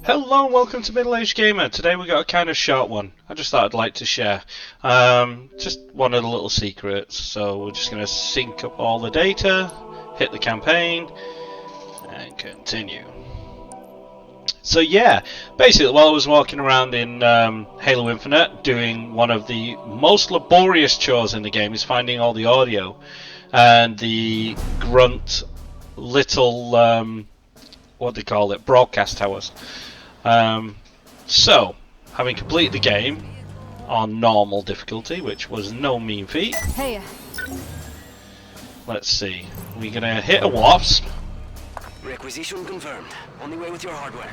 Hello and welcome to Middle Aged Gamer. Today we got a kind of short one. I just thought I'd like to share. Just one of the little secrets. So we're just going to sync up all the data, hit the campaign, and continue. So yeah, basically while I was walking around in Halo Infinite doing one of the most laborious chores in the game is finding all the audio and the grunt little, what do they call it, broadcast towers. So, having completed the game on normal difficulty, which was no mean feat. Hey. Let's see. We're gonna hit a wasp. Requisition confirmed. On the way with your hardware.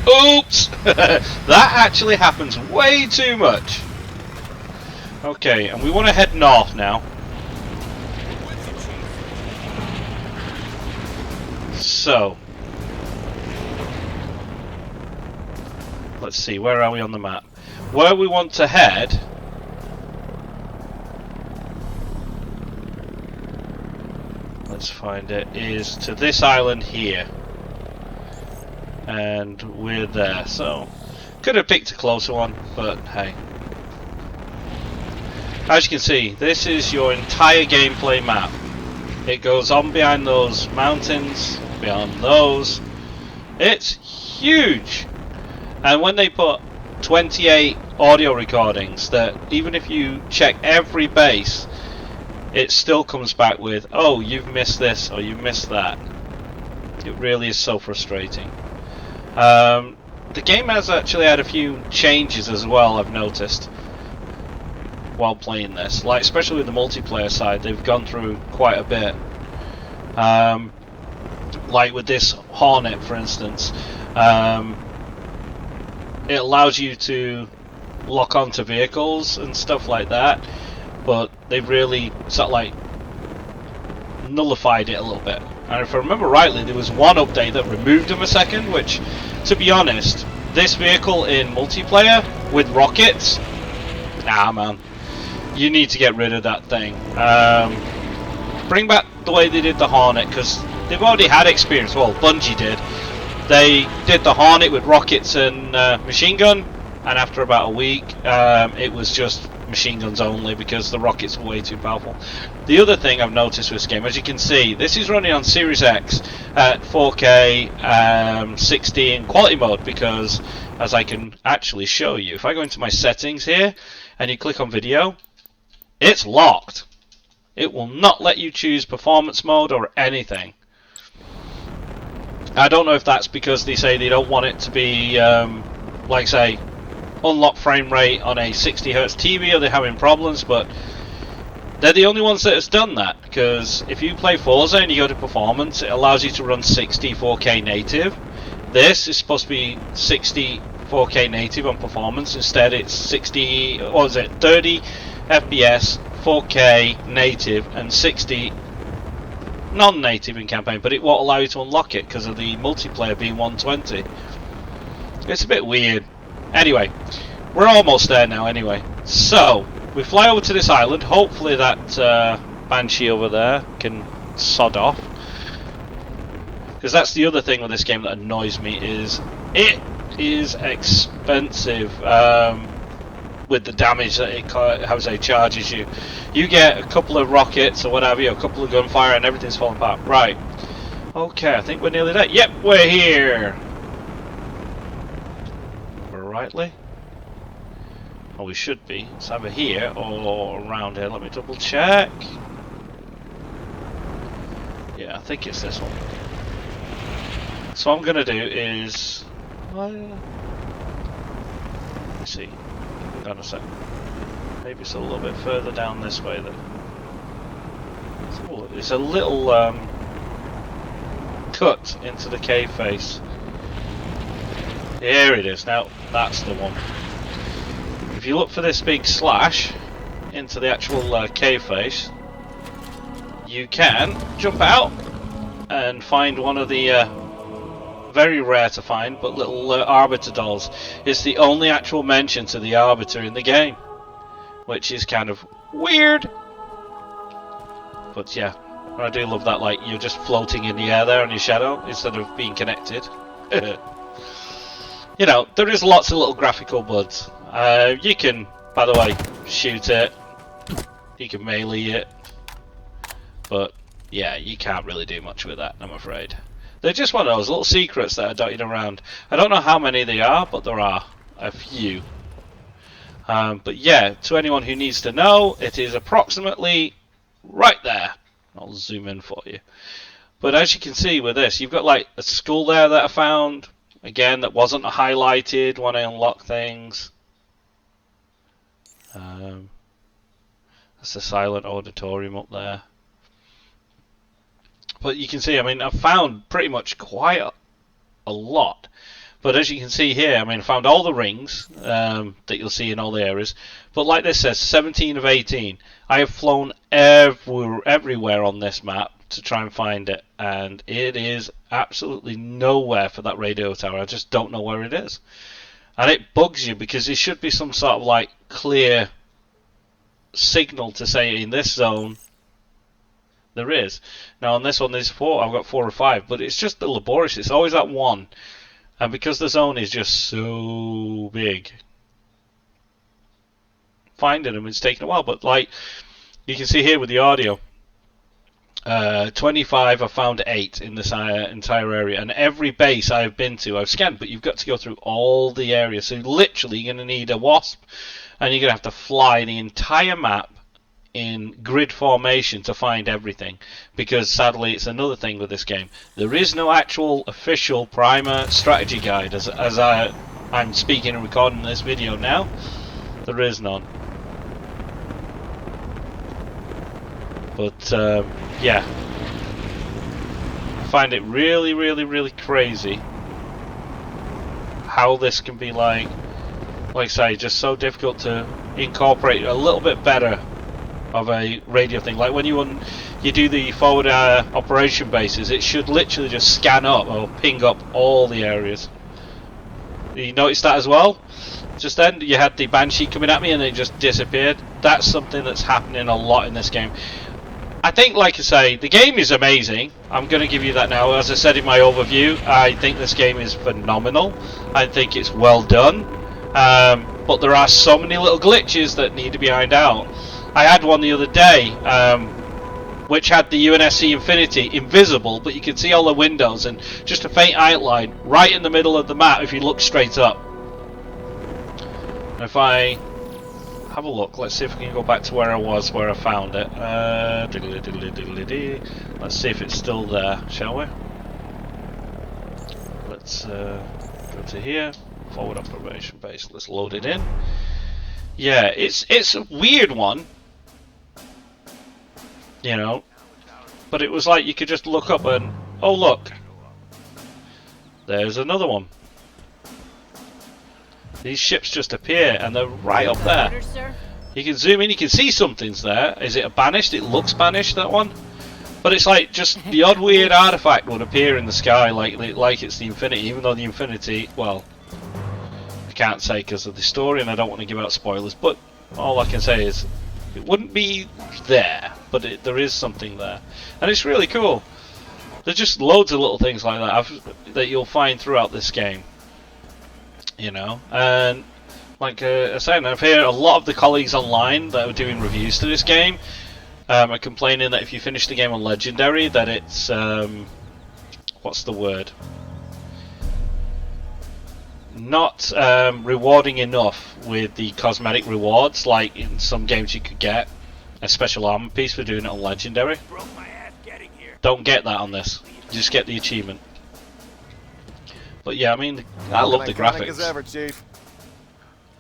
Oops! That actually happens way too much. Okay, and we want to head north now. So, let's see, where are we on the map? Where we want to head let's find it, is to this island here. And we're there, so could have picked a closer one, but hey. As you can see, this is your entire gameplay map. It goes on behind those mountains, beyond those. It's huge! And when they put 28 audio recordings, that even if you check every base, it still comes back with, oh, you've missed this or you've missed that. It really is so frustrating. The game has actually had a few changes as well, I've noticed, while playing this. Like, especially with the multiplayer side, they've gone through quite a bit. Like with this Hornet, for instance, it allows you to lock onto vehicles and stuff like that, but they've really sort of like nullified it a little bit. And if I remember rightly, there was one update that removed them a second, which, to be honest, this vehicle in multiplayer with rockets, nah man, you need to get rid of that thing. Bring back the way they did the Hornet, because they've already had experience. Well, Bungie did. They did the Hornet with rockets and machine gun, and after about a week, it was just machine guns only because the rockets were way too powerful. The other thing I've noticed with this game, as you can see, this is running on Series X at 4K 60 in quality mode, because as I can actually show you, if I go into my settings here and you click on video, it's locked. It will not let you choose performance mode or anything. I don't know if that's because they say they don't want it to be like, say, unlock frame rate on a 60Hz TV, or they're having problems, but they're the only ones that has done that, because if you play Forza and you go to performance, it allows you to run 60 4K native. This is supposed to be 60 4K native on performance. Instead it's 60, what is it, 30 FPS 4K native and 60 non-native in campaign, but it won't allow you to unlock it because of the multiplayer being 120. It's a bit weird. Anyway, we're almost there now anyway. So, we fly over to this island. Hopefully that Banshee over there can sod off. Because that's the other thing with this game that annoys me, is it is expensive with the damage that it charges you. You get a couple of rockets or whatever, a couple of gunfire and everything's falling apart. Right. Okay, I think we're nearly there. Yep, we're here. Rightly? Well, we should be. It's either here or around here. Let me double check. Yeah, I think it's this one. So what I'm going to do is... let's see. Hang on a sec. Maybe it's a little bit further down this way then. It's a little cut into the cave face. Here it is. Now, that's the one. If you look for this big slash into the actual cave face, you can jump out and find one of the very rare to find, but little Arbiter dolls. It's the only actual mention to the Arbiter in the game, which is kind of weird. But yeah, I do love that, like, you're just floating in the air there on your shadow instead of being connected. You know, there is lots of little graphical buds. You can, by the way, shoot it. You can melee it. But yeah, you can't really do much with that, I'm afraid. They're just one of those little secrets that are dotted around. I don't know how many there are, but there are a few. But yeah, to anyone who needs to know, it is approximately right there. I'll zoom in for you. But as you can see with this, you've got like a skull there that I found. Again, that wasn't highlighted when I unlocked things. That's the silent auditorium up there. But you can see, I mean, I've found pretty much quite a lot. But as you can see here, I mean, I found all the rings that you'll see in all the areas. But like this says, 17 of 18. I have flown everywhere on this map to try and find it. And it is absolutely nowhere for that radio tower. I just don't know where it is. And it bugs you because there should be some sort of like clear signal to say in this zone there is. Now on this one there's 4. I've got 4 or 5. But it's just laborious. It's always at 1. And because the zone is just so big, finding them is taking a while. But like you can see here with the audio, 25, I found 8 in this entire area. And every base I've been to, I've scanned. But you've got to go through all the areas. So literally you're going to need a wasp. And you're going to have to fly the entire map in grid formation to find everything, because sadly it's another thing with this game. There is no actual official primer strategy guide as I'm speaking and recording this video now. There is none. But yeah, I find it really crazy how this can be like I say, just so difficult to incorporate a little bit better of a radio thing. Like when you do the forward operation bases, it should literally just scan up or ping up all the areas. You noticed that as well? Just then you had the Banshee coming at me and it just disappeared. That's something that's happening a lot in this game. I think, like I say, the game is amazing. I'm going to give you that now. As I said in my overview, I think this game is phenomenal. I think it's well done. But there are so many little glitches that need to be ironed out. I had one the other day, which had the UNSC Infinity invisible, but you can see all the windows and just a faint outline right in the middle of the map if you look straight up. And if I have a look, let's see if we can go back to where I was, where I found it. Let's see if it's still there, shall we? Let's go to here. Forward operation base. Let's load it in. Yeah, it's a weird one, you know, but it was like you could just look up and oh look, there's another one. These ships just appear and they're right up there. You can zoom in, you can see something's there. Is it a banished? It looks banished, that one, but it's like just the odd weird artifact would appear in the sky like it's the Infinity, even though the Infinity, well, can't say because of the story and I don't want to give out spoilers, but all I can say is it wouldn't be there, but there is something there and it's really cool. There's just loads of little things like that that you'll find throughout this game, you know. And like I said, I've heard a lot of the colleagues online that are doing reviews to this game are complaining that if you finish the game on Legendary that it's what's the word, not rewarding enough with the cosmetic rewards. Like in some games you could get a special armor piece for doing it on Legendary. Don't get that on this. You just get the achievement. But yeah, I mean, I love the graphics. Ever, Chief.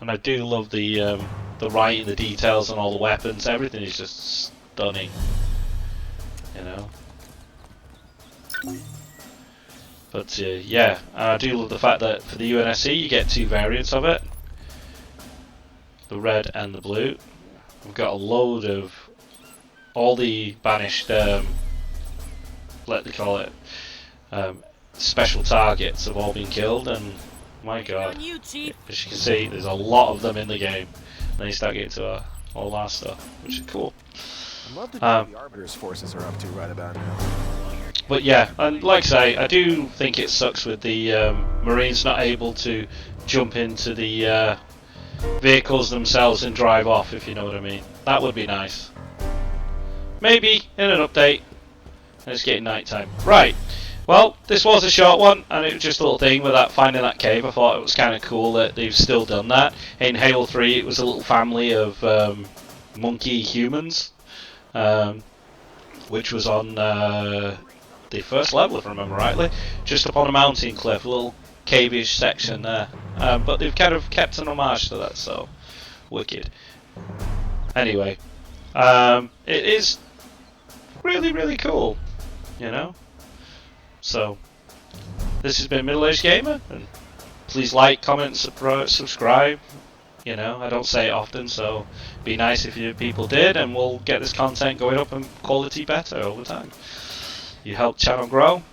And I do love the writing, the details and all the weapons. Everything is just stunning, you know. But yeah, I do love the fact that for the UNSC you get 2 variants of it, the red and the blue. We've got a load of all the banished, let me call it, special targets have all been killed, and my god, as you can see there's a lot of them in the game. And then you start getting to all our stuff, which is cool. I'd love to know what the Arbiter's forces are up to right about now. But yeah, and like I say, I do think it sucks with the Marines not able to jump into the vehicles themselves and drive off, if you know what I mean. That would be nice. Maybe in an update. And it's getting night time. Right. Well, this was a short one, and it was just a little thing with that finding that cave. I thought it was kind of cool that they've still done that. In Halo 3, it was a little family of monkey humans, which was on the first level, if I remember rightly, just up on a mountain cliff, a little cave-ish section there. But they've kind of kept an homage to that, so wicked. Anyway, it is really, really cool, you know. So, this has been Middle Aged Gamer, and please like, comment, subscribe. You know, I don't say it often, so be nice if you people did, and we'll get this content going up and quality better over time. You help channel grow,